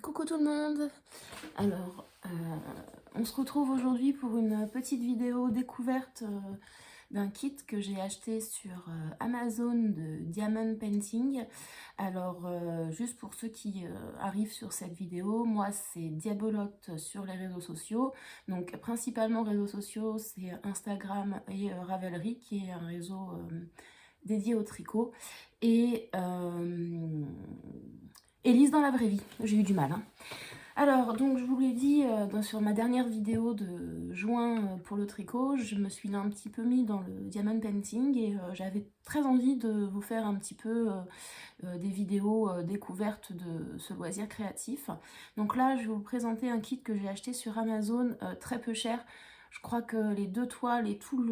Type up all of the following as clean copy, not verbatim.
Coucou tout le monde. Alors, on se retrouve aujourd'hui pour une petite vidéo découverte d'un kit que j'ai acheté sur Amazon de Diamond Painting. Alors, juste pour ceux qui arrivent sur cette vidéo, moi c'est Diabolotte sur les réseaux sociaux. Donc, principalement réseaux sociaux, c'est Instagram et Ravelry qui est un réseau dédié au tricot. Et Élise dans la vraie vie, j'ai eu du mal. Alors, donc je vous l'ai dit sur ma dernière vidéo de juin pour le tricot, je me suis un petit peu mis dans le diamond painting et j'avais très envie de vous faire un petit peu des vidéos découvertes de ce loisir créatif. Donc là, je vais vous présenter un kit que j'ai acheté sur Amazon très peu cher. Je crois que les deux toiles et tous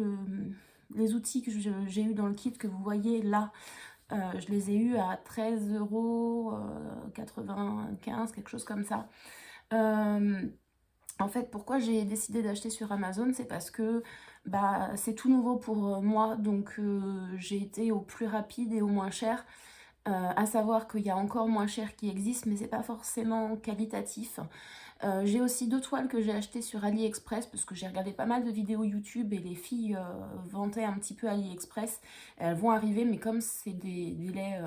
les outils que j'ai eu dans le kit que vous voyez là, je les ai eus à 13,95 €, quelque chose comme ça. En fait, pourquoi j'ai décidé d'acheter sur Amazon, c'est parce que c'est tout nouveau pour moi, donc j'ai été au plus rapide et au moins cher. À savoir qu'il y a encore moins cher qui existe, mais c'est pas forcément qualitatif. J'ai aussi deux toiles que j'ai achetées sur AliExpress parce que j'ai regardé pas mal de vidéos YouTube et les filles vantaient un petit peu AliExpress. Elles vont arriver, mais comme c'est des délais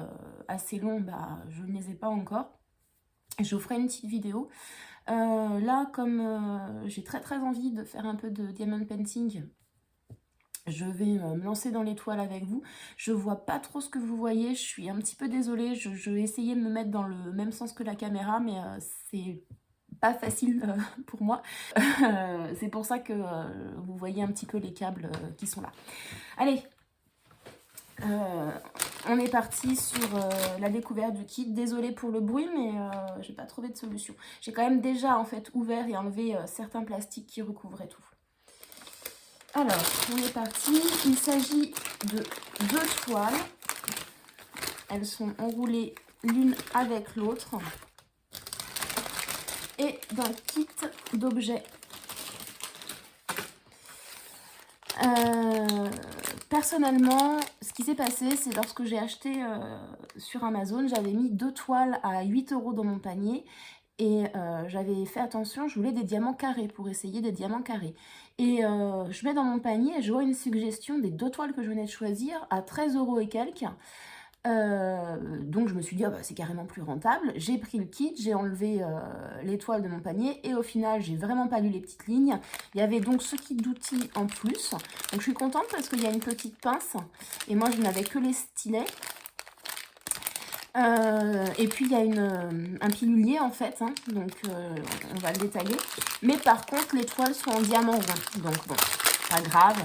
assez longs, je ne les ai pas encore. Je vous ferai une petite vidéo. Là, comme j'ai très envie de faire un peu de diamond painting, je vais me lancer dans les toiles avec vous. Je vois pas trop ce que vous voyez, je suis un petit peu désolée. Je vais essayer de me mettre dans le même sens que la caméra, mais c'est pas facile pour moi. C'est pour ça que vous voyez un petit peu les câbles qui sont là. Allez, on est parti sur la découverte du kit. Désolée pour le bruit, mais j'ai pas trouvé de solution. J'ai quand même déjà en fait ouvert et enlevé certains plastiques qui recouvraient tout. Alors, on est parti. Il s'agit de deux toiles. Elles sont enroulées l'une avec l'autre. Et d'un kit d'objets. Personnellement, ce qui s'est passé, c'est lorsque j'ai acheté sur Amazon, j'avais mis deux toiles à 8 € dans mon panier. Et j'avais fait attention, je voulais des diamants carrés pour essayer des diamants carrés. Et je mets dans mon panier et je vois une suggestion des deux toiles que je venais de choisir à 13 € et quelques. Donc je me suis dit, c'est carrément plus rentable. J'ai pris le kit, j'ai enlevé les toiles de mon panier et au final, j'ai vraiment pas lu les petites lignes. Il y avait donc ce kit d'outils en plus. Donc je suis contente parce qu'il y a une petite pince et moi je n'avais que les stylets. Et puis il y a un pilulier en fait, donc on va le détailler. Mais par contre les toiles sont en diamant rond, donc bon, pas grave,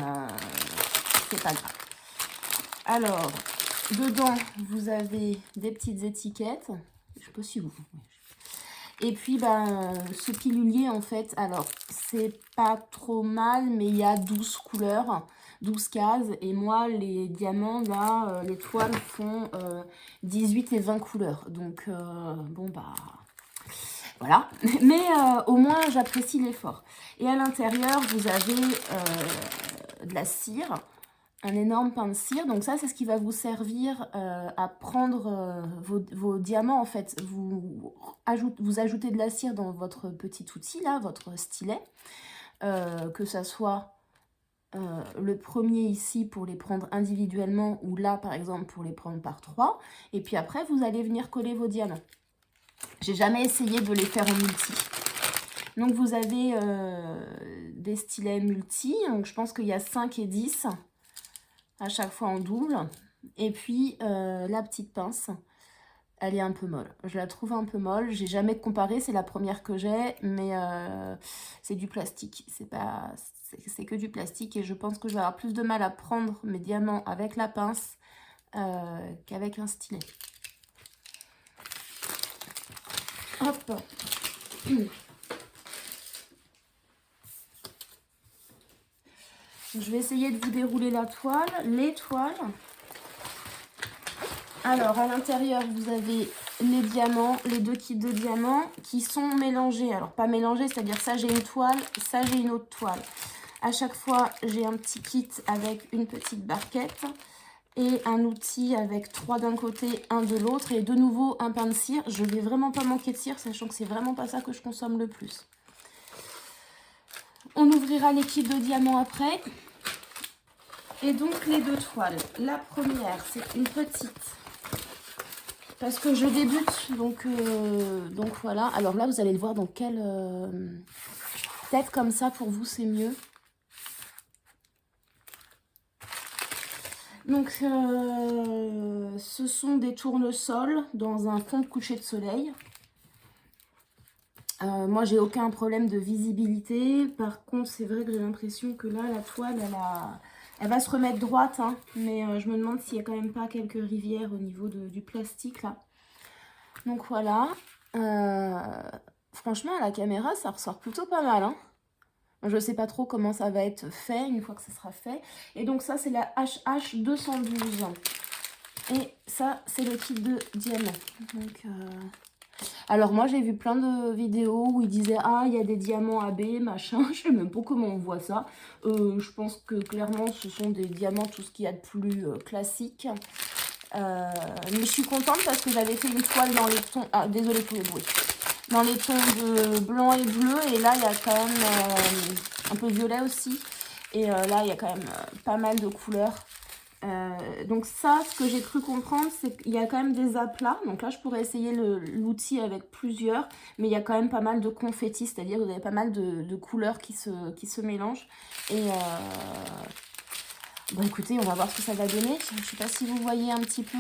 c'est pas grave. Alors, dedans vous avez des petites étiquettes, je sais pas si vous... Et puis ce pilulier en fait, alors c'est pas trop mal, mais il y a 12 couleurs. 12 cases et moi les diamants là les toiles font 18 et 20 couleurs donc voilà, mais au moins j'apprécie l'effort. Et à l'intérieur vous avez de la cire, un énorme pain de cire, donc ça c'est ce qui va vous servir à prendre vos diamants en fait. Vous ajoutez de la cire dans votre petit outil là, votre stylet, que ça soit le premier ici pour les prendre individuellement ou là par exemple pour les prendre par 3, et puis après vous allez venir coller vos diamants. J'ai jamais essayé de les faire en multi. Donc vous avez des stylets multi, donc je pense qu'il y a 5 et 10 à chaque fois en double, et puis la petite pince, elle est un peu molle, je la trouve un peu molle, j'ai jamais comparé, c'est la première que j'ai, mais c'est du plastique, c'est que du plastique et je pense que je vais avoir plus de mal à prendre mes diamants avec la pince qu'avec un stylet. Hop. Je vais essayer de vous dérouler les toiles. Alors, à l'intérieur, vous avez les diamants, les deux kits de diamants qui sont mélangés. Alors, pas mélangés, c'est-à-dire ça, j'ai une toile, ça, j'ai une autre toile. À chaque fois, j'ai un petit kit avec une petite barquette. et un outil avec 3 d'un côté, 1 de l'autre et de nouveau un pain de cire. Je vais vraiment pas manquer de cire, sachant que c'est vraiment pas ça que je consomme le plus. On ouvrira les kits de diamants après. Et donc les 2 toiles. La première, c'est une petite. Parce que je débute, donc voilà. Alors là, vous allez le voir dans quelle tête comme ça, pour vous, c'est mieux. Donc, ce sont des tournesols dans un fond de coucher de soleil. Moi, j'ai aucun problème de visibilité. Par contre, c'est vrai que j'ai l'impression que là, la toile, elle va se remettre droite. Hein, mais je me demande s'il n'y a quand même pas quelques rivières au niveau du plastique, là. Donc, voilà. Franchement, à la caméra, ça ressort plutôt pas mal. Hein. Je ne sais pas trop comment ça va être fait une fois que ça sera fait. Et donc, ça, c'est la HH212. Et ça, c'est le kit de diamants. Donc... Alors moi j'ai vu plein de vidéos où ils disaient ah il y a des diamants AB machin, je sais même pas comment on voit ça. Je pense que clairement ce sont des diamants tout ce qu'il y a de plus classique. Mais je suis contente parce que j'avais fait une toile dans les tons, ah désolé pour les bruits, dans les tons de blanc et bleu et là il y a quand même un peu violet aussi. Et là il y a quand même pas mal de couleurs. Donc ça, ce que j'ai cru comprendre, c'est qu'il y a quand même des aplats. Donc là, je pourrais essayer l'outil avec plusieurs, mais il y a quand même pas mal de confettis, c'est-à-dire que vous avez pas mal de couleurs qui se mélangent. Et bon, écoutez, on va voir ce que ça va donner. Je ne sais pas si vous voyez un petit peu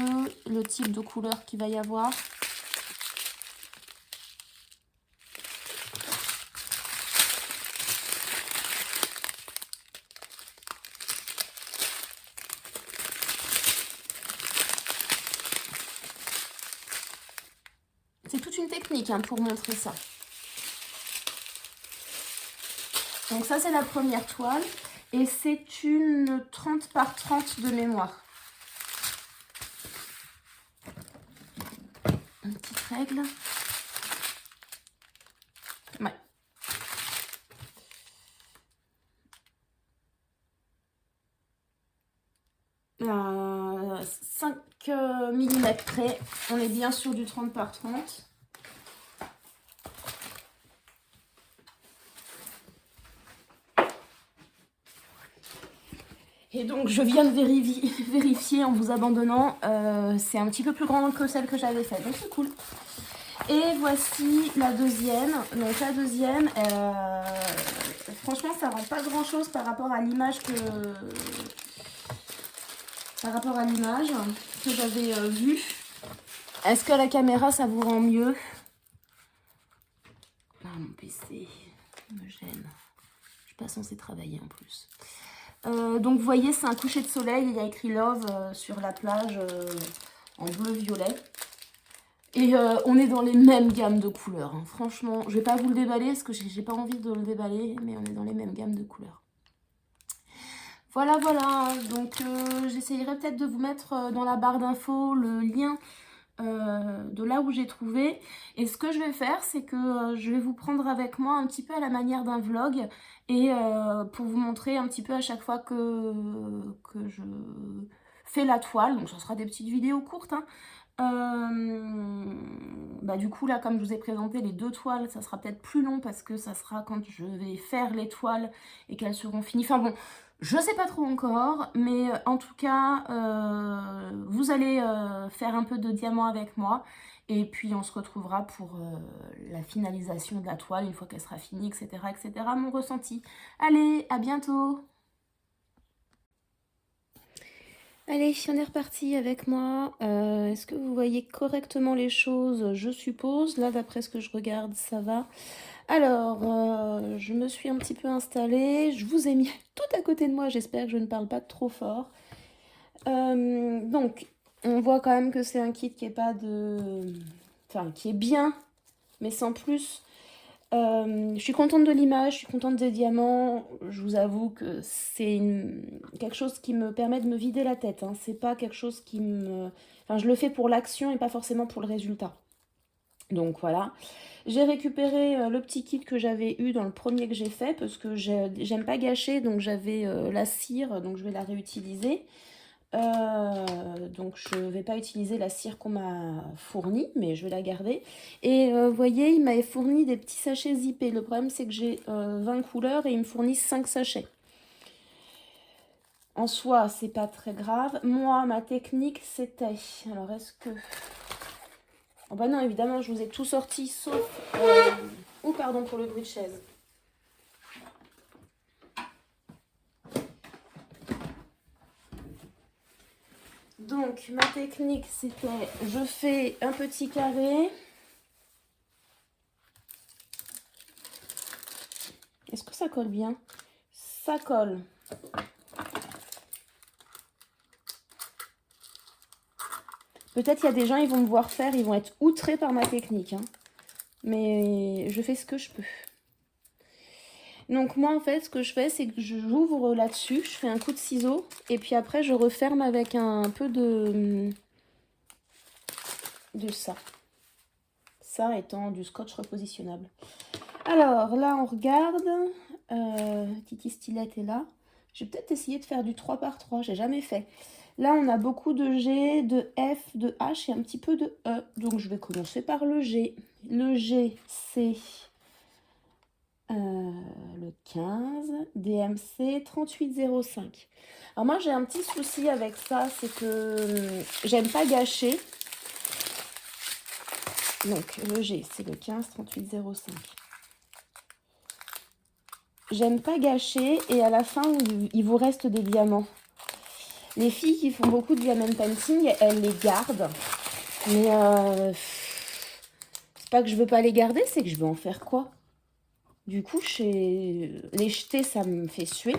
le type de couleur qu'il va y avoir. C'est toute une technique hein, pour montrer ça. Donc ça, c'est la première toile. Et c'est une 30 par 30 de mémoire. Une petite règle. Ouais. À 5 mm près, on est bien sur du 30 par 30. Et donc je viens de vérifier en vous abandonnant, c'est un petit peu plus grand que celle que j'avais faite, donc c'est cool. Et voici la deuxième. Donc la deuxième, franchement ça rend pas grand chose par rapport à l'image que j'avais vue. Est-ce que la caméra ça vous rend mieux? Ah mon PC me gêne. Je suis pas censée travailler en plus. Donc vous voyez c'est un coucher de soleil, il y a écrit Love sur la plage en bleu-violet. Et on est dans les mêmes gammes de couleurs. Hein. Franchement, je vais pas vous le déballer parce que j'ai pas envie de le déballer, mais on est dans les mêmes gammes de couleurs. Voilà, voilà. Donc j'essayerai peut-être de vous mettre dans la barre d'infos le lien de là où j'ai trouvé. Et ce que je vais faire, c'est que je vais vous prendre avec moi un petit peu à la manière d'un vlog et pour vous montrer un petit peu à chaque fois que je fais la toile. Donc ça sera des petites vidéos courtes. Hein. Du coup là comme je vous ai présenté les 2 toiles, ça sera peut-être plus long parce que ça sera quand je vais faire les toiles et qu'elles seront finies. Enfin bon, je sais pas trop encore, mais en tout cas vous allez faire un peu de diamant avec moi et puis on se retrouvera pour la finalisation de la toile une fois qu'elle sera finie, etc., etc. Mon ressenti. Allez, à bientôt. Allez, on est reparti avec moi. Est-ce que vous voyez correctement les choses? Je suppose. Là, d'après ce que je regarde, ça va. Alors, je me suis un petit peu installée. Je vous ai mis tout à côté de moi. J'espère que je ne parle pas trop fort. Donc, on voit quand même que c'est un kit qui est pas de... Enfin, qui est bien, mais sans plus. Je suis contente de l'image, je suis contente des diamants. Je vous avoue que c'est quelque chose qui me permet de me vider la tête. Hein. C'est pas quelque chose qui me... Enfin, je le fais pour l'action et pas forcément pour le résultat. Donc voilà. J'ai récupéré le petit kit que j'avais eu dans le premier que j'ai fait parce que j'aime pas gâcher. Donc j'avais la cire, donc je vais la réutiliser. Donc je ne vais pas utiliser la cire qu'on m'a fournie, mais je vais la garder. Et vous voyez, il m'avait fourni des petits sachets zippés. Le problème, c'est que j'ai 20 couleurs et il me fournit 5 sachets. En soi, c'est pas très grave. Moi, ma technique, c'était... Alors, est-ce que... Oh bah non, évidemment, je vous ai tout sorti, sauf... Oh, pardon pour le bruit de chaise. Donc, ma technique, c'était... Je fais un petit carré. Est-ce que ça colle bien? Ça colle. Peut-être qu'il y a des gens, ils vont me voir faire, ils vont être outrés par ma technique. Hein. Mais je fais ce que je peux. Donc moi, en fait, ce que je fais, c'est que j'ouvre là-dessus, je fais un coup de ciseau, et puis après, je referme avec un peu de ça. Ça étant du scotch repositionnable. Alors, là, on regarde. Titi Stylette est là. Je vais peut-être essayer de faire du 3x3, j'ai jamais fait. Là, on a beaucoup de G, de F, de H et un petit peu de E. Donc, je vais commencer par le G. Le G, c'est le 15, DMC 3805. Alors, moi, j'ai un petit souci avec ça, c'est que j'aime pas gâcher. Donc, le G, c'est le 15 3805. J'aime pas gâcher et à la fin, il vous reste des diamants. Les filles qui font beaucoup de diamond painting, elles les gardent. Mais c'est pas que je veux pas les garder, c'est que je veux en faire quoi? Du coup, les jeter, ça me fait suer.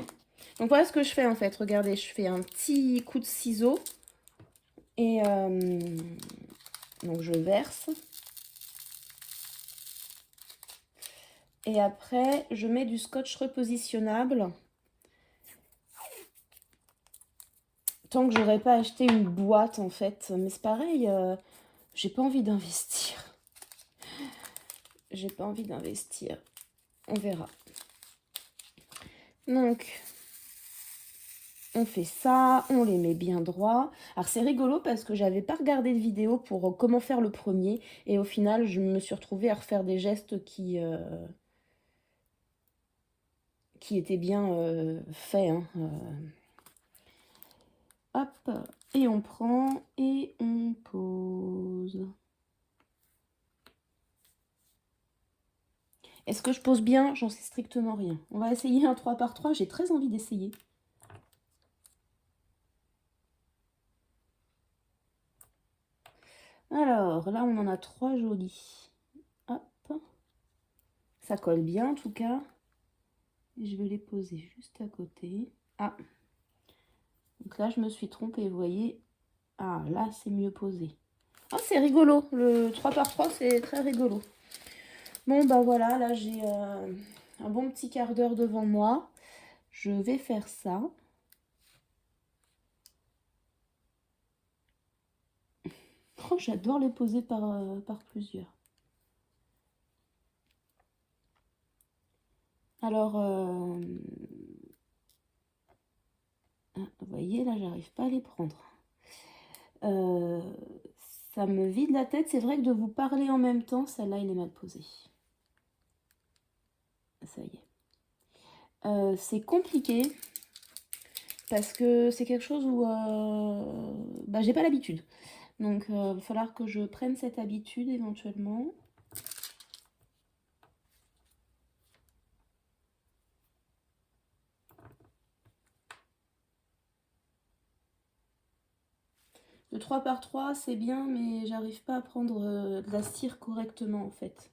Donc voilà ce que je fais en fait. Regardez, je fais un petit coup de ciseau. Et donc je verse. Et après, je mets du scotch repositionnable. Tant que j'aurais pas acheté une boîte en fait. Mais c'est pareil, j'ai pas envie d'investir. J'ai pas envie d'investir. On verra. Donc, on fait ça, on les met bien droit. Alors c'est rigolo parce que j'avais pas regardé de vidéo pour comment faire le premier. Et au final, je me suis retrouvée à refaire des gestes qui étaient bien faits. Hein. Hop, et on prend et on pose. Est-ce que je pose bien? J'en sais strictement rien. On va essayer un 3x3, j'ai très envie d'essayer. Alors, là, on en a 3 jolis. Hop. Ça colle bien, en tout cas. Je vais les poser juste à côté. Ah. Donc là, je me suis trompée, vous voyez. Ah, là, c'est mieux posé. Ah, c'est rigolo. Le 3x3, c'est très rigolo. Bon, bah voilà, là, j'ai un bon petit quart d'heure devant moi. Je vais faire ça. Oh, j'adore les poser par plusieurs. Alors, vous voyez, là, j'arrive pas à les prendre. Ça me vide la tête. C'est vrai que de vous parler en même temps, celle-là, il est mal posée. Ça y est. C'est compliqué parce que c'est quelque chose où bah, j'ai pas l'habitude. Donc, il va falloir que je prenne cette habitude éventuellement. Le 3x3, c'est bien, mais j'arrive pas à prendre de la cire correctement, en fait.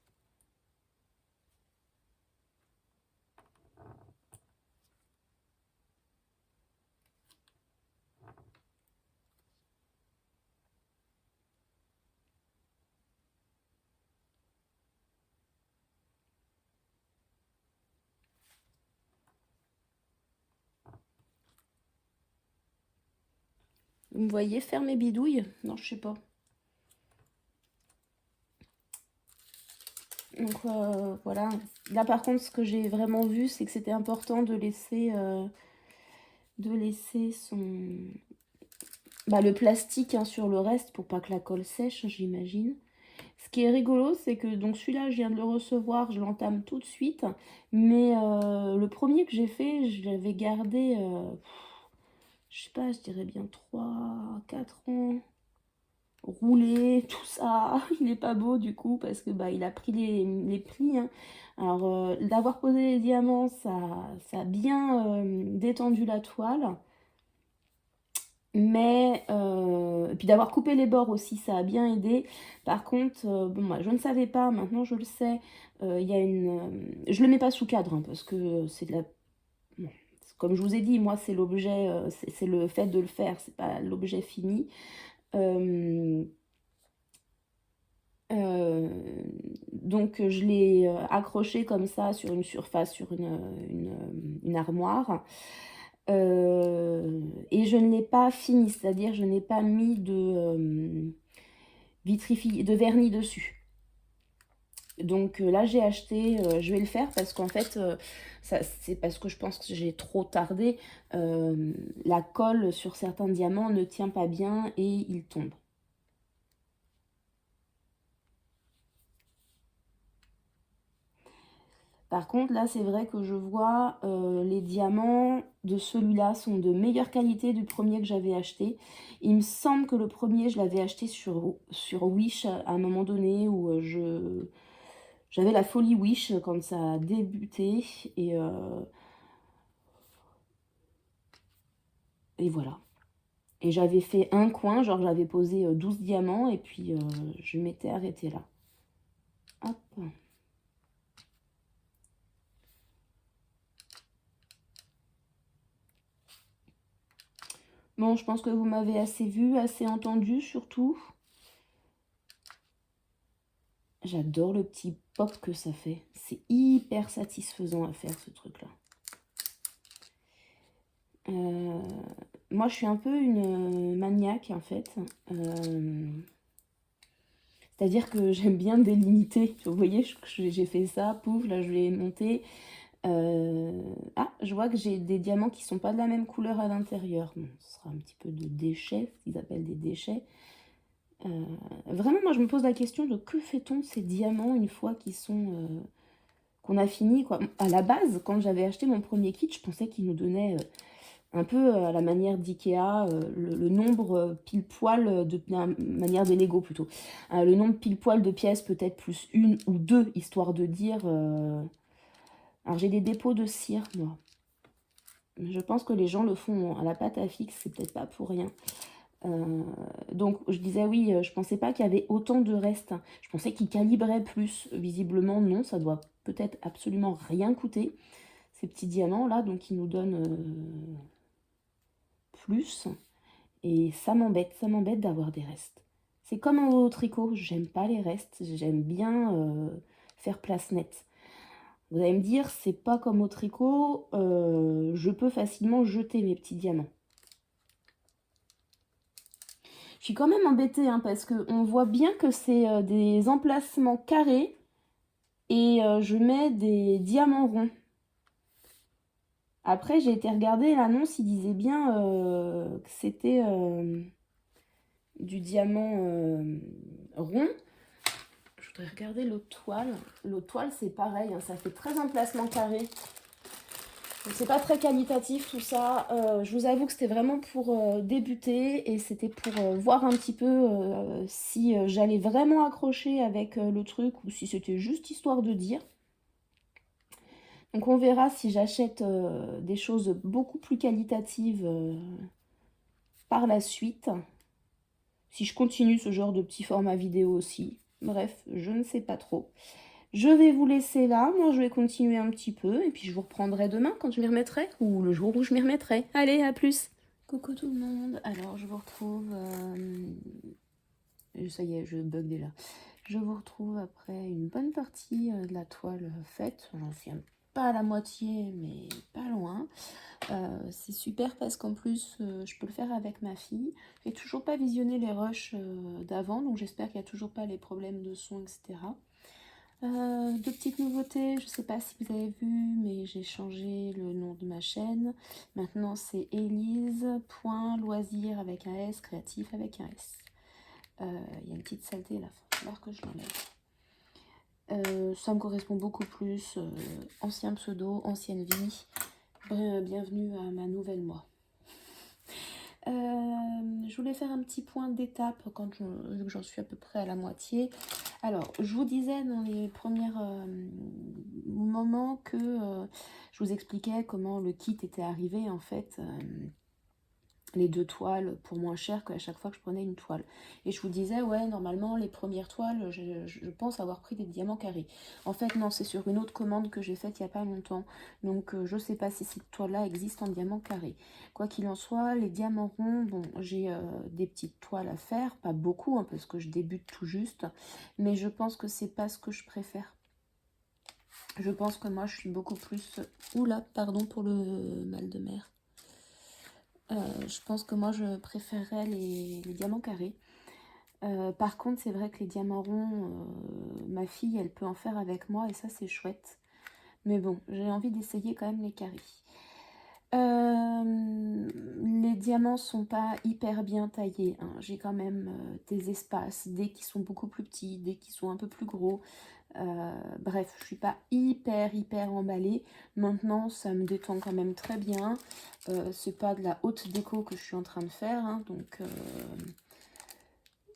Vous me voyez faire mes bidouilles? Non, je sais pas. Donc voilà. Là par contre, ce que j'ai vraiment vu, c'est que c'était important de laisser son bah, le plastique hein, sur le reste pour pas que la colle sèche, j'imagine. Ce qui est rigolo, c'est que donc celui-là, je viens de le recevoir, je l'entame tout de suite. Mais le premier que j'ai fait, je l'avais gardé, je sais pas, je dirais bien 3 4 ans. Roulé, tout ça. Il est pas beau du coup parce que bah, il a pris les plis. Hein. Alors, d'avoir posé les diamants, ça a bien détendu la toile. Mais, et puis d'avoir coupé les bords aussi, ça a bien aidé. Par contre, bon, moi, je ne savais pas, maintenant je le sais, il y a je le mets pas sous cadre, hein, parce que c'est de la... bon, comme je vous ai dit, moi, c'est l'objet, c'est le fait de le faire, c'est pas l'objet fini. Donc, je l'ai accroché comme ça sur une surface, sur une armoire. Et je ne l'ai pas fini, c'est-à-dire je n'ai pas mis de vernis dessus. Donc là j'ai acheté, je vais le faire parce qu'en fait, c'est parce que je pense que j'ai trop tardé. La colle sur certains diamants ne tient pas bien et il tombe. Par contre, là, c'est vrai que je vois les diamants de celui-là sont de meilleure qualité du premier que j'avais acheté. Il me semble que le premier, je l'avais acheté sur Wish à un moment donné où j'avais la folie Wish quand ça a débuté. Et voilà. Et j'avais fait un coin, genre j'avais posé 12 diamants et puis je m'étais arrêtée là. Hop. Bon, je pense que vous m'avez assez vu, assez entendu surtout. J'adore le petit pop que ça fait. C'est hyper satisfaisant à faire ce truc-là. Moi, je suis un peu une maniaque en fait. C'est-à-dire que j'aime bien délimiter. Vous voyez, j'ai fait ça, pouf, là je l'ai monté. Ah, je vois que j'ai des diamants qui sont pas de la même couleur à l'intérieur. Bon, ce sera un petit peu de déchets, ce qu'ils appellent des déchets. Vraiment, moi je me pose la question de que fait-on de ces diamants une fois qu'ils sont... qu'on a fini, quoi. À la base, quand j'avais acheté mon premier kit, je pensais qu'il nous donnait un peu à la manière d'Ikea, le nombre pile poil, de la manière des Lego plutôt, le nombre pile poil de pièces, peut-être plus une ou deux, histoire de dire... Alors j'ai des dépôts de cire, moi. Je pense que les gens le font à la pâte à fixe, c'est peut-être pas pour rien. Donc je disais oui, je pensais pas qu'il y avait autant de restes. Je pensais qu'ils calibraient plus. Visiblement non, ça doit peut-être absolument rien coûter. Ces petits diamants là, donc ils nous donnent plus. Et ça m'embête d'avoir des restes. C'est comme au tricot, j'aime pas les restes, j'aime bien faire place nette. Vous allez me dire, c'est pas comme au tricot, je peux facilement jeter mes petits diamants. Je suis quand même embêtée hein, parce qu'on voit bien que c'est des emplacements carrés et je mets des diamants ronds. Après, j'ai été regarder l'annonce, il disait bien que c'était du diamant rond. Je voudrais regarder l'autre toile. L'autre toile, c'est pareil, hein, ça fait très emplacement carré. C'est pas très qualitatif tout ça. Je vous avoue que c'était vraiment pour débuter et c'était pour voir un petit peu si j'allais vraiment accrocher avec le truc ou si c'était juste histoire de dire. Donc on verra si j'achète des choses beaucoup plus qualitatives par la suite. Si je continue ce genre de petit format vidéo aussi. Bref, je ne sais pas trop. Je vais vous laisser là, moi je vais continuer un petit peu et puis je vous reprendrai demain quand je m'y remettrai ou le jour où je m'y remettrai. Allez, à plus. Coucou tout le monde, alors je vous retrouve, ça y est, je bug déjà. Je vous retrouve après une bonne partie de la toile faite, j'en suis pas à la moitié mais pas loin. C'est super parce qu'en plus je peux le faire avec ma fille. J'ai toujours pas visionné les rushs d'avant donc j'espère qu'il n'y a toujours pas les problèmes de son etc. Deux petites nouveautés, je ne sais pas si vous avez vu, mais j'ai changé le nom de ma chaîne. Maintenant, c'est Elise.loisir avec un S, créatif avec un S. Il y a une petite saleté là, il va falloir que je l'enlève. Ça me correspond beaucoup plus. Ancien pseudo, ancienne vie. Bienvenue à ma nouvelle moi. Je voulais faire un petit point d'étape quand j'en suis à peu près à la moitié. Alors, je vous disais dans les premiers moments que je vous expliquais comment le kit était arrivé, en fait, les 2 toiles pour moins cher qu'à chaque fois que je prenais une toile. Et je vous disais, ouais, normalement, les premières toiles, je pense avoir pris des diamants carrés. En fait, non, c'est sur une autre commande que j'ai faite il n'y a pas longtemps. Donc, je ne sais pas si cette toile-là existe en diamant carré. Quoi qu'il en soit, les diamants ronds, bon, j'ai des petites toiles à faire. Pas beaucoup, hein, parce que je débute tout juste. Mais je pense que c'est pas ce que je préfère. Je pense que moi, je suis beaucoup plus... Oula, pardon pour le mal de mer. Je pense que moi je préférerais les diamants carrés. Par contre, c'est vrai que les diamants ronds, ma fille elle peut en faire avec moi et ça c'est chouette. Mais bon, j'ai envie d'essayer quand même les carrés. Les diamants sont pas hyper bien taillés, hein. J'ai quand même des espaces, des qui sont beaucoup plus petits, des qui sont un peu plus gros. Bref, je suis pas hyper emballée. Maintenant, ça me détend quand même très bien. C'est pas de la haute déco que je suis en train de faire, hein,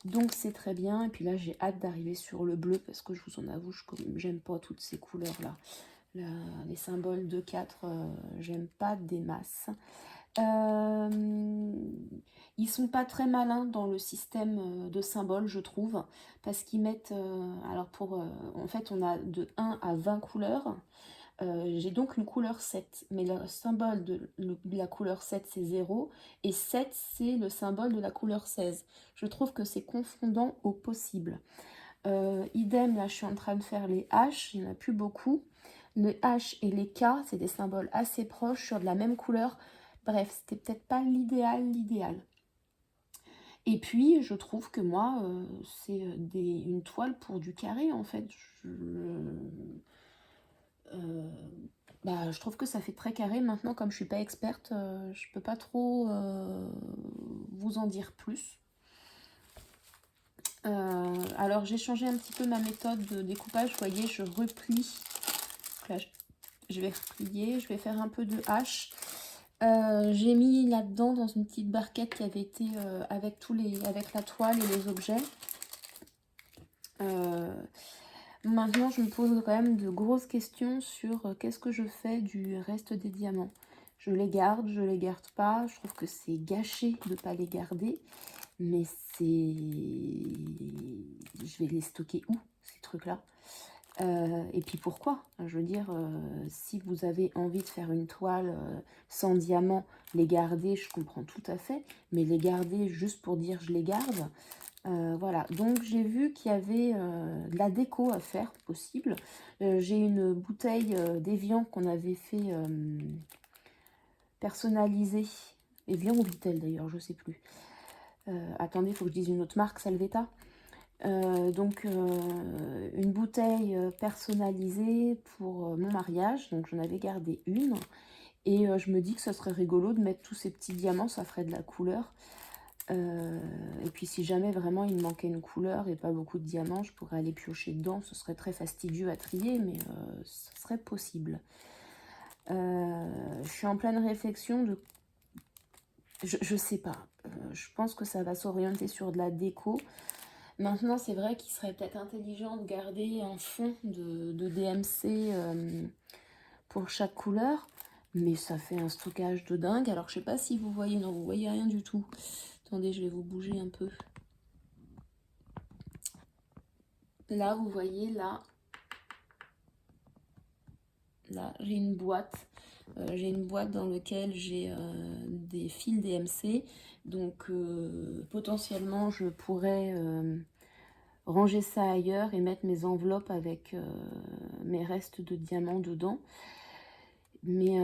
donc c'est très bien. Et puis là, j'ai hâte d'arriver sur le bleu parce que je vous en avoue, j'aime pas toutes ces couleurs-là. Les symboles de 4, j'aime pas des masses. Ils sont pas très malins dans le système de symboles, je trouve, parce qu'ils mettent, en fait, on a de 1 à 20 couleurs. J'ai donc une couleur 7, mais le symbole de la couleur 7, c'est 0, et 7, c'est le symbole de la couleur 16. Je trouve que c'est confondant au possible. Idem, là, je suis en train de faire les H, il n'y en a plus beaucoup. Les H et les K, c'est des symboles assez proches sur de la même couleur. Bref, c'était peut-être pas l'idéal. Et puis, je trouve que moi, c'est une toile pour du carré, en fait. Je trouve que ça fait très carré. Maintenant, comme je suis pas experte, je peux pas trop vous en dire plus. Alors, j'ai changé un petit peu ma méthode de découpage. Vous voyez, je replie. Là, je vais replier. Je vais faire un peu de hache. J'ai mis là-dedans dans une petite barquette qui avait été avec la toile et les objets. Maintenant, je me pose quand même de grosses questions sur qu'est-ce que je fais du reste des diamants. Je les garde, je les garde pas. Je trouve que c'est gâché de ne pas les garder. Mais c'est... Je vais les stocker où, ces trucs-là? Et puis pourquoi? Je veux dire, si vous avez envie de faire une toile sans diamant, les garder, je comprends tout à fait. Mais les garder juste pour dire je les garde... voilà, donc j'ai vu qu'il y avait de la déco à faire, possible. J'ai une bouteille d'Evian qu'on avait fait personnaliser. Evian ou Vitel d'ailleurs, je sais plus. Attendez, il faut que je dise une autre marque, Salvetta. Donc une bouteille personnalisée pour mon mariage, donc j'en avais gardé une. Et je me dis que ça serait rigolo de mettre tous ces petits diamants, ça ferait de la couleur. Et puis si jamais vraiment il me manquait une couleur et pas beaucoup de diamants, je pourrais aller piocher dedans. Ce serait très fastidieux à trier, mais ce serait possible. Je suis en pleine réflexion de... Je sais pas. Je pense que ça va s'orienter sur de la déco. Maintenant, c'est vrai qu'il serait peut-être intelligent de garder un fond de DMC pour chaque couleur. Mais ça fait un stockage de dingue. Alors, je sais pas si vous voyez. Non, vous voyez rien du tout. Attendez, je vais vous bouger un peu. Là, vous voyez, là, j'ai une boîte. J'ai une boîte dans laquelle j'ai des fils DMC. Donc, potentiellement, je pourrais ranger ça ailleurs et mettre mes enveloppes avec mes restes de diamants dedans. Mais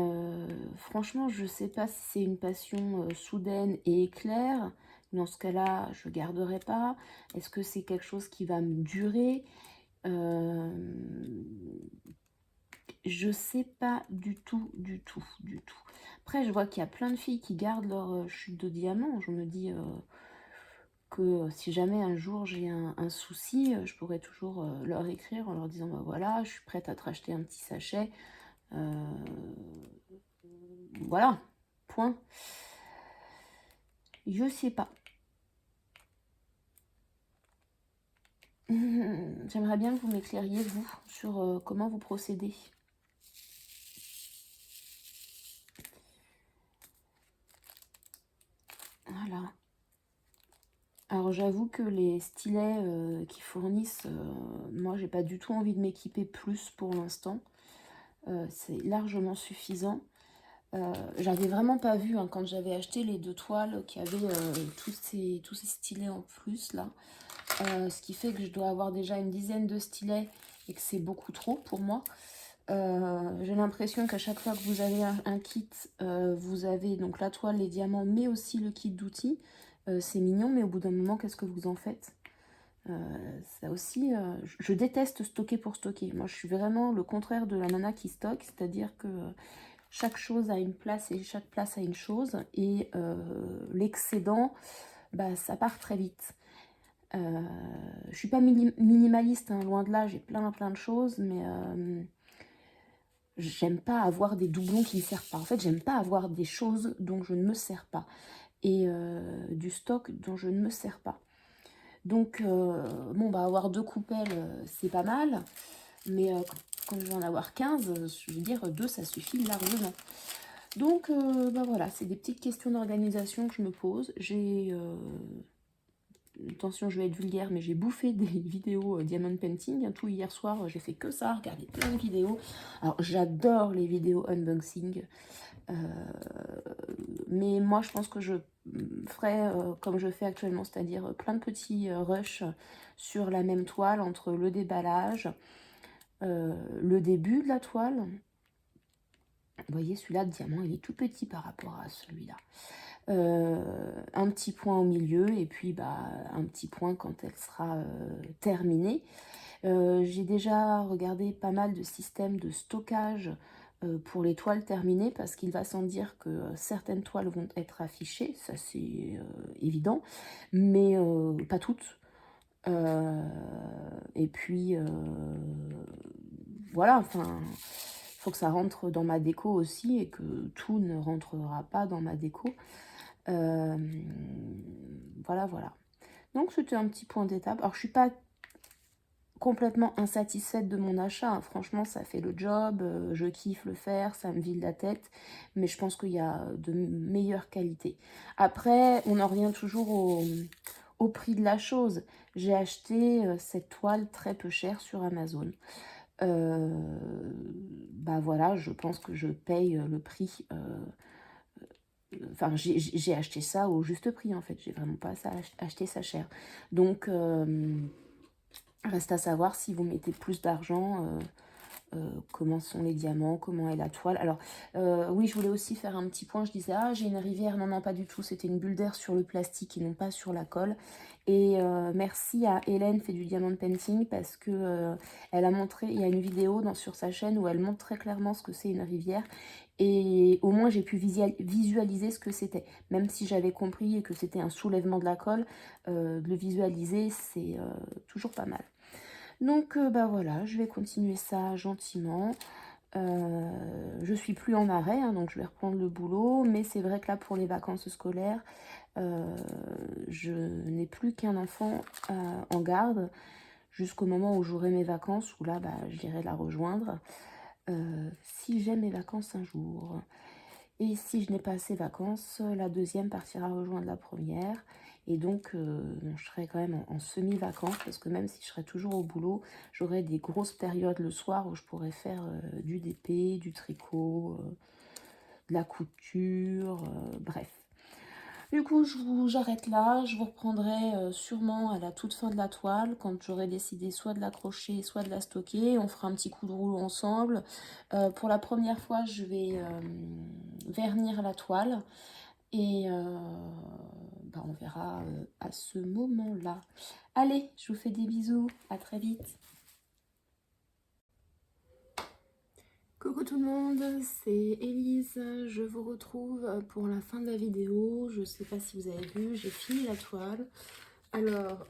franchement, je ne sais pas si c'est une passion soudaine et éclair. Dans ce cas-là, je ne garderai pas. Est-ce que c'est quelque chose qui va me durer? Je sais pas du tout. Après, je vois qu'il y a plein de filles qui gardent leur chute de diamant. Je me dis que si jamais un jour j'ai un souci, je pourrais toujours leur écrire en leur disant bah voilà, je suis prête à te racheter un petit sachet. Voilà, point. Je sais pas. J'aimerais bien que vous m'éclairiez, vous, sur comment vous procédez. Voilà. Alors j'avoue que les stylets qu'ils fournissent, moi j'ai pas du tout envie de m'équiper plus pour l'instant. C'est largement suffisant. J'avais vraiment pas vu hein, quand j'avais acheté les 2 toiles qu'il y avait tous ces stylets en plus là. Ce qui fait que je dois avoir déjà une dizaine de stylets et que c'est beaucoup trop pour moi. J'ai l'impression qu'à chaque fois que vous avez un kit, vous avez donc la toile, les diamants, mais aussi le kit d'outils. C'est mignon, mais au bout d'un moment, qu'est-ce que vous en faites? Ça aussi, je déteste stocker pour stocker. Moi, je suis vraiment le contraire de la nana qui stocke, c'est-à-dire que chaque chose a une place et chaque place a une chose. Et l'excédent, bah, ça part très vite. Je suis pas minimaliste, hein, loin de là, j'ai plein de choses, mais j'aime pas avoir des doublons qui ne servent pas. En fait, j'aime pas avoir des choses dont je ne me sers pas. Et du stock dont je ne me sers pas. Donc, bon, bah, avoir 2 coupelles, c'est pas mal. Mais quand je vais en avoir 15, je veux dire, 2, ça suffit largement. Donc, bah voilà, c'est des petites questions d'organisation que je me pose. Attention, je vais être vulgaire, mais j'ai bouffé des vidéos Diamond Painting. Tout hier soir, j'ai fait que ça, regarder plein de vidéos. Alors, j'adore les vidéos unboxing. Mais moi, je pense que je ferai comme je fais actuellement, c'est-à-dire plein de petits rushs sur la même toile entre le déballage, le début de la toile. Vous voyez, celui-là, de diamant, il est tout petit par rapport à celui-là. Un petit point au milieu et puis bah, un petit point quand elle sera terminée. J'ai déjà regardé pas mal de systèmes de stockage pour les toiles terminées parce qu'il va sans dire que certaines toiles vont être affichées, ça c'est évident, mais pas toutes. Et puis voilà, enfin, il faut que ça rentre dans ma déco aussi et que tout ne rentrera pas dans ma déco. Voilà, voilà. Donc c'était un petit point d'étape. Alors je suis pas complètement insatisfaite de mon achat, hein. Franchement ça fait le job, je kiffe le faire, ça me vide la tête, mais je pense qu'il y a de meilleures qualités. Après on en revient toujours au prix de la chose. J'ai acheté cette toile très peu chère sur Amazon. Bah voilà, je pense que je paye le prix. Enfin, j'ai acheté ça au juste prix en fait. J'ai vraiment pas acheté ça cher. Donc reste à savoir si vous mettez plus d'argent. Comment sont les diamants, comment est la toile. Alors, oui, je voulais aussi faire un petit point. Je disais, ah, j'ai une rivière. Non, non, pas du tout. C'était une bulle d'air sur le plastique et non pas sur la colle. Et merci à Hélène, fait du diamond painting, parce que elle a montré, il y a une vidéo sur sa chaîne où elle montre très clairement ce que c'est une rivière. Et au moins, j'ai pu visualiser ce que c'était. Même si j'avais compris que c'était un soulèvement de la colle, de le visualiser, c'est toujours pas mal. Donc bah voilà, je vais continuer ça gentiment. Je suis plus en arrêt, hein, donc je vais reprendre le boulot. Mais c'est vrai que là, pour les vacances scolaires, je n'ai plus qu'un enfant en garde jusqu'au moment où j'aurai mes vacances, où là, bah, j'irai la rejoindre. Si j'ai mes vacances un jour. Et si je n'ai pas assez vacances, la deuxième partira rejoindre la première. Et donc, je serai quand même en semi-vacances, parce que même si je serai toujours au boulot, j'aurai des grosses périodes le soir où je pourrais faire du DP, du tricot, de la couture, bref. Du coup, j'arrête là. Je vous reprendrai sûrement à la toute fin de la toile, quand j'aurai décidé soit de l'accrocher, soit de la stocker. On fera un petit coup de rouleau ensemble. Pour la première fois, je vais vernir la toile. Et bah, on verra à ce moment-là. Allez, je vous fais des bisous. À très vite. Coucou tout le monde, c'est Élise, je vous retrouve pour la fin de la vidéo. Je sais pas si vous avez vu, j'ai fini la toile. Alors,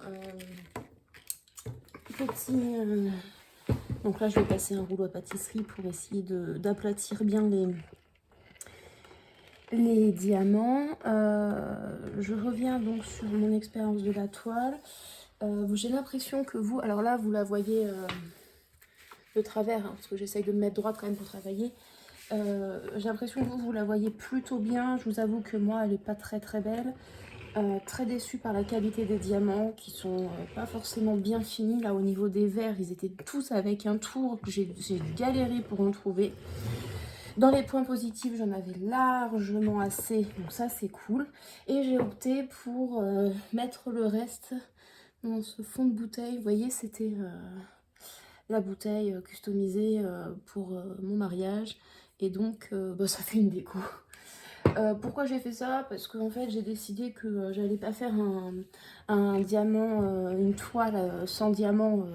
donc là je vais passer un rouleau à pâtisserie pour essayer d'aplatir bien les diamants. Je reviens donc sur mon expérience de la toile. J'ai l'impression que vous, alors là vous la voyez de travers, hein, parce que j'essaye de me mettre droite quand même pour travailler. J'ai l'impression que vous la voyez plutôt bien. Je vous avoue que moi elle n'est pas très belle. Très déçue par la qualité des diamants qui sont pas forcément bien finis. Là au niveau des verres, ils étaient tous avec un tour que j'ai galéré pour en trouver. Dans les points positifs, j'en avais largement assez, donc ça c'est cool. Et j'ai opté pour mettre le reste dans ce fond de bouteille. Vous voyez, c'était la bouteille customisée pour mon mariage. Et donc, ça fait une déco. Pourquoi j'ai fait ça? Parce qu'en fait, j'ai décidé que j'allais pas faire un diamant, une toile sans diamant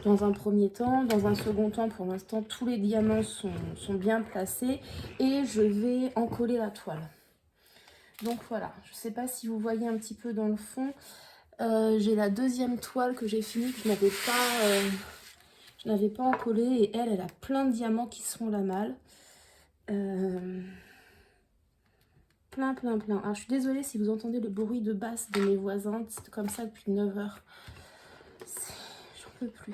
dans un premier temps. Dans un second temps, pour l'instant, tous les diamants sont bien placés et je vais en coller la toile. Donc voilà, je sais pas si vous voyez un petit peu dans le fond. J'ai la deuxième toile que j'ai finie, que je n'avais pas encollée, et elle a plein de diamants qui sont la malle. Plein. Alors je suis désolée si vous entendez le bruit de basse de mes voisins, c'est comme ça depuis 9 heures. J'en peux plus.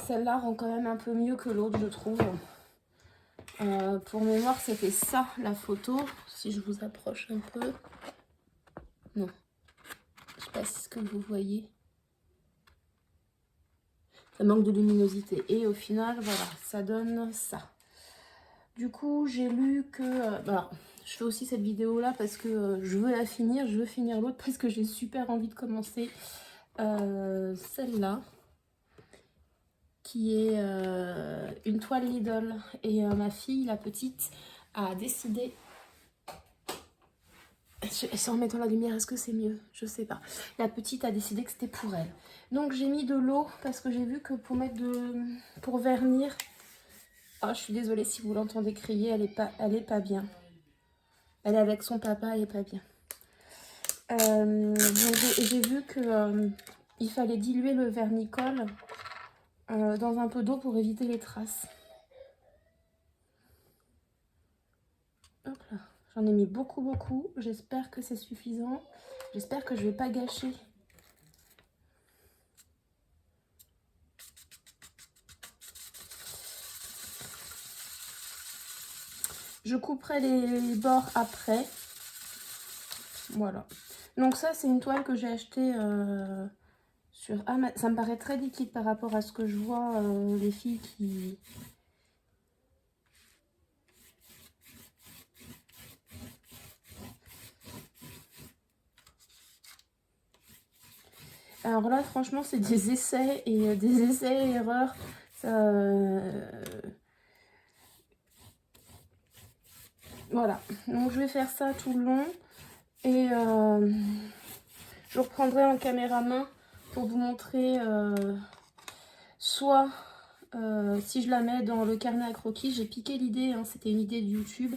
Celle-là rend quand même un peu mieux que l'autre, je trouve. Pour mémoire, c'était ça la photo. Si je vous approche un peu. Non. Je sais pas si ce que vous voyez. Ça manque de luminosité. Et au final, voilà, ça donne ça. Du coup, j'ai lu que... je fais aussi cette vidéo-là parce que je veux la finir. Je veux finir l'autre parce que j'ai super envie de commencer celle-là. Qui est une toile Lidl. Et ma fille, la petite, a décidé... Sans mettre la lumière, est-ce que c'est mieux? Je sais pas. La petite a décidé que c'était pour elle. Donc j'ai mis de l'eau parce que j'ai vu que pour vernir... Oh, je suis désolée si vous l'entendez crier, elle est pas bien. Elle est avec son papa, elle est pas bien. J'ai vu que il fallait diluer le vernicole dans un peu d'eau pour éviter les traces. Hop là. J'en ai mis beaucoup. J'espère que c'est suffisant. J'espère que je vais pas gâcher. Je couperai les bords après. Voilà. Donc ça, c'est une toile que j'ai achetée sur Amazon. Ça me paraît très liquide par rapport à ce que je vois les filles qui... Alors là, franchement, c'est des essais et des essais et erreurs. Ça, voilà. Donc je vais faire ça tout le long. Et je reprendrai en caméra-main pour vous montrer soit si je la mets dans le carnet à croquis. J'ai piqué l'idée, hein, c'était une idée de YouTube.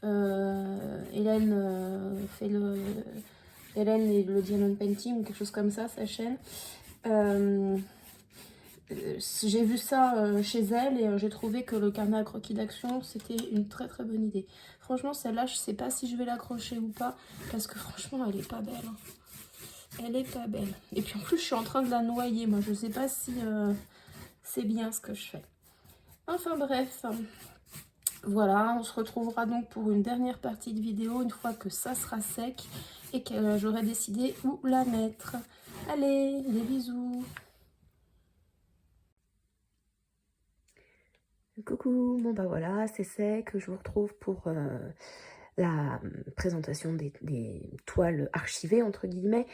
Hélène fait Hélène et le Diamond Painting ou quelque chose comme ça, sa chaîne. J'ai vu ça chez elle et j'ai trouvé que le carnet à croquis d'action c'était une très bonne idée. Franchement celle-là je sais pas si je vais l'accrocher ou pas parce que franchement elle est pas belle. Hein. Elle est pas belle. Et puis en plus je suis en train de la noyer. Moi je sais pas si c'est bien ce que je fais. Enfin bref. Voilà, on se retrouvera donc pour une dernière partie de vidéo une fois que ça sera sec et que j'aurai décidé où la mettre. Allez, des bisous. Coucou, bon bah voilà, c'est sec, je vous retrouve pour la présentation des toiles archivées entre guillemets.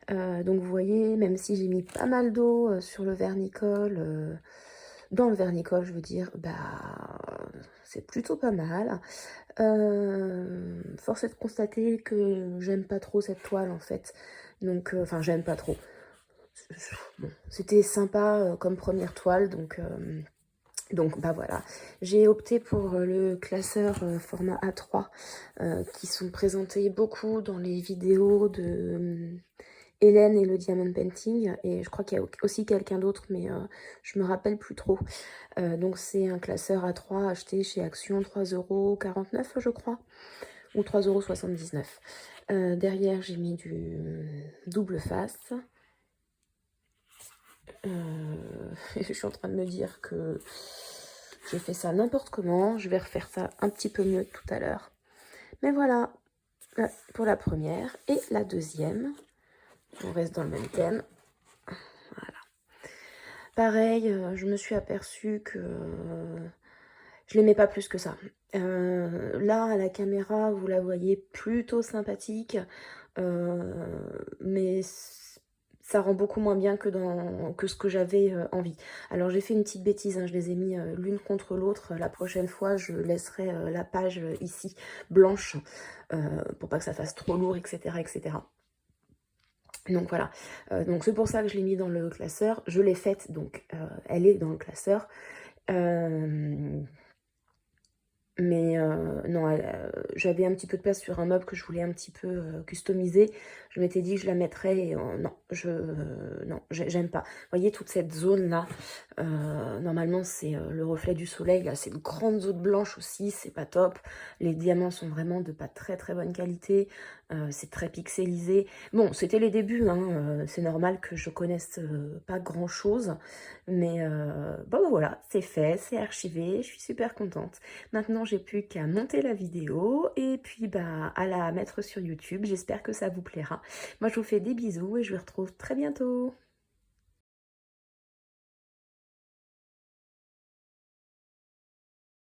Donc vous voyez, même si j'ai mis pas mal d'eau sur le vernicole, dans le vernicole je veux dire, c'est plutôt pas mal. Force est de constater que j'aime pas trop cette toile en fait. Donc, enfin j'aime pas trop. bon, c'était sympa comme première toile, donc bah voilà, j'ai opté pour le classeur format A3 qui sont présentés beaucoup dans les vidéos de Hélène et le Diamond Painting, et je crois qu'il y a aussi quelqu'un d'autre, mais je me rappelle plus trop. Donc c'est un classeur A3 acheté chez Action, 3,49 € je crois, ou 3,79 €. Derrière j'ai mis du double face. Je suis en train de me dire que j'ai fait ça n'importe comment. Je vais refaire ça un petit peu mieux tout à l'heure. Mais voilà, pour la première. Et la deuxième, on reste dans le même thème. Voilà. Pareil, je me suis aperçue que je l'aimais pas plus que ça. Là, à la caméra, vous la voyez plutôt sympathique, mais ça rend beaucoup moins bien que ce que j'avais envie. Alors j'ai fait une petite bêtise, hein, je les ai mis l'une contre l'autre. La prochaine fois, je laisserai la page ici blanche pour pas que ça fasse trop lourd, etc. etc. Donc voilà, donc c'est pour ça que je l'ai mis dans le classeur. Je l'ai faite, donc elle est dans le classeur. Mais non, j'avais un petit peu de place sur un meuble que je voulais un petit peu customiser. Je m'étais dit que je la mettrais et non, non, j'aime pas. Vous voyez toute cette zone-là, normalement c'est le reflet du soleil. Là, c'est une grande zone blanche aussi, c'est pas top. Les diamants sont vraiment de pas très très bonne qualité. C'est très pixelisé. Bon, c'était les débuts, hein, c'est normal que je connaisse pas grand-chose. Mais bon, bah, voilà, c'est fait, c'est archivé, je suis super contente. Maintenant, j'ai plus qu'à monter la vidéo et puis bah, à la mettre sur YouTube. J'espère que ça vous plaira. Moi, je vous fais des bisous et je vous retrouve très bientôt.